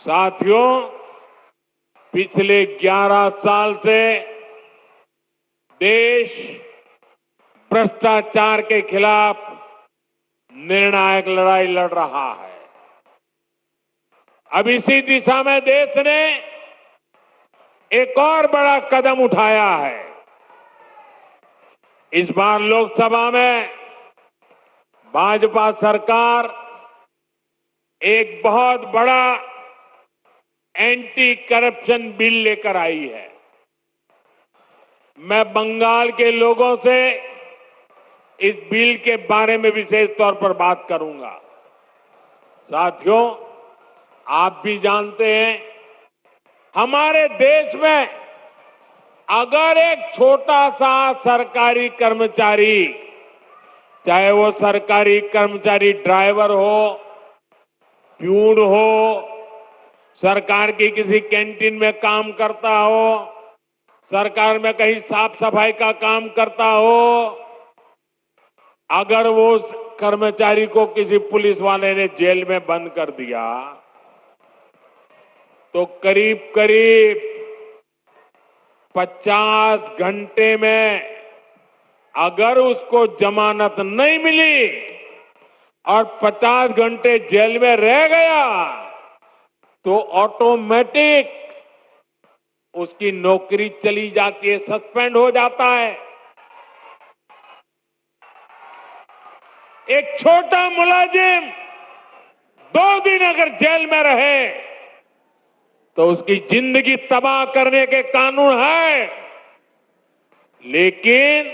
साथियों, पिछले 11 साल से देश भ्रष्टाचार के खिलाफ निर्णायक लड़ाई लड़ रहा है। अब इसी दिशा में देश ने एक और बड़ा कदम उठाया है। इस बार लोकसभा में भाजपा सरकार एक बहुत बड़ा एंटी करप्शन बिल लेकर आई है। मैं बंगाल के लोगों से इस बिल के बारे में विशेष तौर पर बात करूंगा। साथियों, आप भी जानते हैं, हमारे देश में अगर एक छोटा सा सरकारी कर्मचारी, चाहे वो सरकारी कर्मचारी ड्राइवर हो, प्यून हो, सरकार की किसी कैंटीन में काम करता हो, सरकार में कहीं साफ सफाई का काम करता हो, अगर वो कर्मचारी को किसी पुलिस वाले ने जेल में बंद कर दिया तो करीब करीब 50 घंटे में अगर उसको जमानत नहीं मिली और 50 घंटे जेल में रह गया तो ऑटोमेटिक उसकी नौकरी चली जाती है, सस्पेंड हो जाता है। एक छोटा मुलाजिम 2 दिन अगर जेल में रहे तो उसकी जिंदगी तबाह करने के कानून है, लेकिन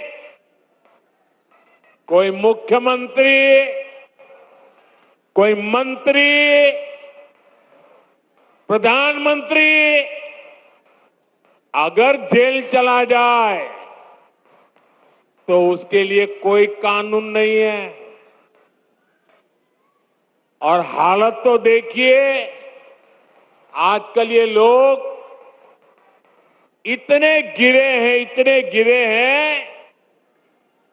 कोई मुख्यमंत्री, कोई मंत्री, प्रधानमंत्री अगर जेल चला जाए तो उसके लिए कोई कानून नहीं है। और हालत तो देखिए, आजकल ये लोग इतने गिरे हैं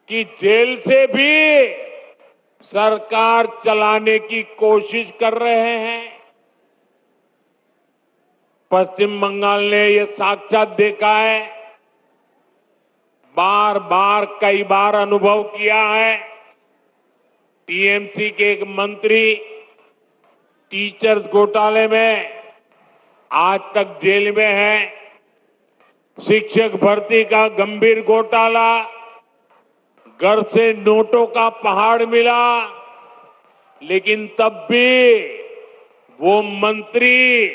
कि जेल से भी सरकार चलाने की कोशिश कर रहे हैं। पश्चिम बंगाल ने ये साक्षात देखा है, बार बार कई बार अनुभव किया है। टीएमसी के एक मंत्री टीचर्स घोटाले में आज तक जेल में है। शिक्षक भर्ती का गंभीर घोटाला, घर से नोटों का पहाड़ मिला, लेकिन तब भी वो मंत्री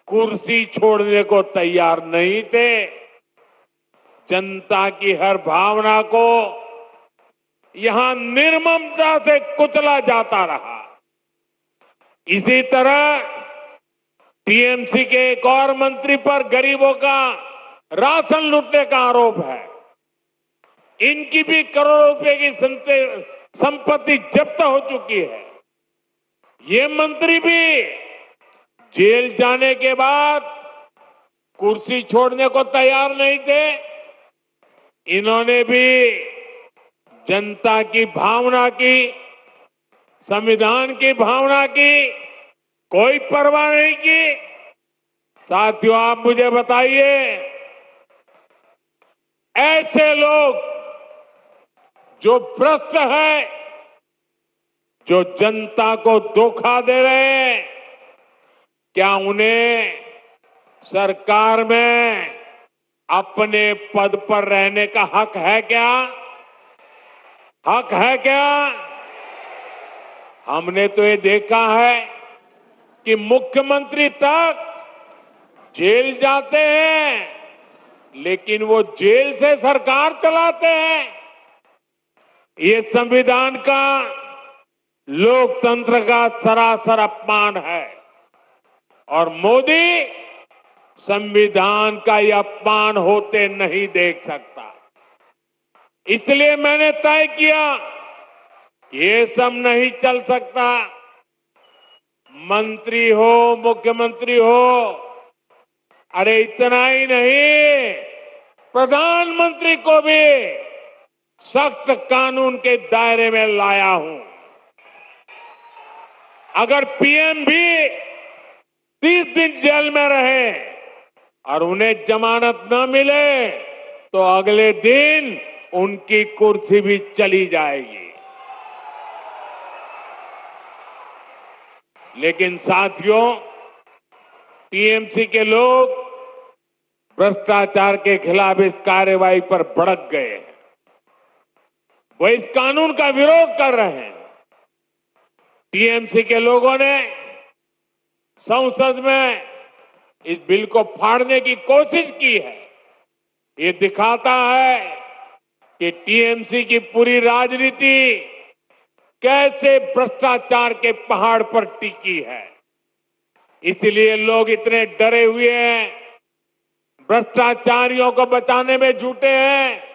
कुर्सी छोड़ने को तैयार नहीं थे। जनता की हर भावना को यहां निर्ममता से कुचला जाता रहा। इसी तरह टीएमसी के एक और मंत्री पर गरीबों का राशन लूटने का आरोप है। इनकी भी करोड़ों रुपए की संपत्ति जब्त हो चुकी है। ये मंत्री भी जेल जाने के बाद कुर्सी छोड़ने को तैयार नहीं थे। इन्होंने भी जनता की भावना की, संविधान की भावना की कोई परवाह नहीं की। साथियों, आप मुझे बताइए, ऐसे लोग जो भ्रष्ट है, जो जनता को धोखा दे रहे हैं, क्या उन्हें सरकार में अपने पद पर रहने का हक है क्या? हक है क्या? हमने तो ये देखा है कि मुख्यमंत्री तक जेल जाते हैं, लेकिन वो जेल से सरकार चलाते हैं। ये संविधान का, लोकतंत्र का सरासर अपमान है और मोदी संविधान का यह अपमान होते नहीं देख सकता। इसलिए मैंने तय किया, ये सब नहीं चल सकता। मंत्री हो, मुख्यमंत्री हो, अरे इतना ही नहीं, प्रधानमंत्री को भी सख्त कानून के दायरे में लाया हूं। अगर पीएम भी 30 दिन जेल में रहे और उन्हें जमानत न मिले तो अगले दिन उनकी कुर्सी भी चली जाएगी। लेकिन साथियों, टीएमसी के लोग भ्रष्टाचार के खिलाफ इस कार्रवाई पर भड़क गए हैं। वो इस कानून का विरोध कर रहे हैं। टीएमसी के लोगों ने संसद में इस बिल को फाड़ने की कोशिश की है। ये दिखाता है कि टीएमसी की पूरी राजनीति कैसे भ्रष्टाचार के पहाड़ पर टिकी है। इसलिए लोग इतने डरे हुए हैं, भ्रष्टाचारियों को बचाने में जुटे हैं